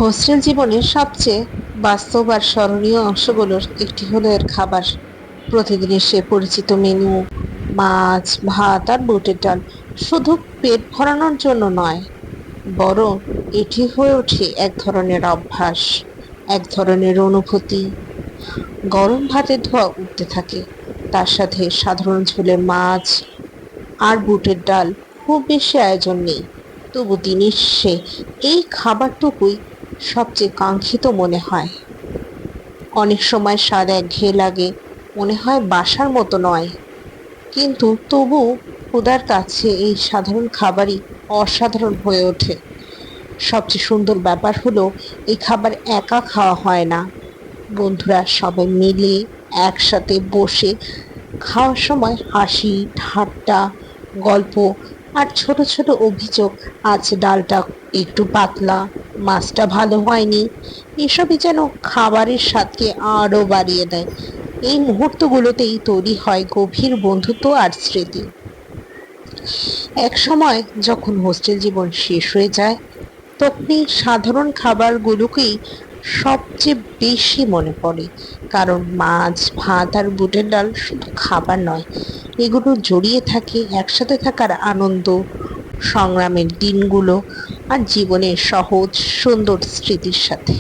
Hostel জীবনের সবচেয়ে বাস্তব আর স্মরণীয় অংশগুলোর একটি হলো এর খাবার। প্রতিদিনের সে পরিচিত মেনু, মাছ, ভাত আর বুটের ডাল শুধু পেট ভরানোর জন্য নয়, বরং এটি হয়ে ওঠে এক ধরনের অভ্যাস, এক ধরনের অনুভূতি। গরম ভাতের ধোঁয়া উঠতে থাকে, তার সাথে সাধারণ ঝোলে মাছ আর বুটের ডাল। খুব বেশি আয়োজন নেই, তবু দিনের শেষে এই খাবারটুকুই সবচেয়ে কাঙ্ক্ষিত মনে হয়। অনেক সময় স্বাদ একঘেয়ে লাগে, মনে হয় বাসার মতো নয়, কিন্তু তবু ক্ষুধার কাছে এই সাধারণ খাবারই অসাধারণ হয়ে ওঠে। সবচেয়ে সুন্দর ব্যাপার হলো এই খাবার একা খাওয়া হয় না, বন্ধুরা সবাই মিলে একসাথে বসে খাওয়ার সময় হাসি ঠাট্টা, গল্প আর ছোট ছোট অভিযোগ, আজ ডালটা একটু পাতলা, মাছটা ভালো হয়নি, এসবই যেন খাবারের স্বাদকে আরো বাড়িয়ে দেয়। এই মুহূর্তগুলোতেই তৈরি হয় গভীর বন্ধুত্ব আর স্মৃতি। এক সময় যখন হোস্টেল জীবন শেষ হয়ে যায়, তখন এই সাধারণ খাবারগুলোকেই সবচেয়ে বেশি মনে পড়ে। কারণ মাছ, ভাত আর বুটের ডাল শুধু খাবার নয়, এগুলো জড়িয়ে থাকে একসাথে থাকার আনন্দ, সংগ্রামের দিনগুলো আর জীবনের সহজ সুন্দর স্মৃতির সাথে।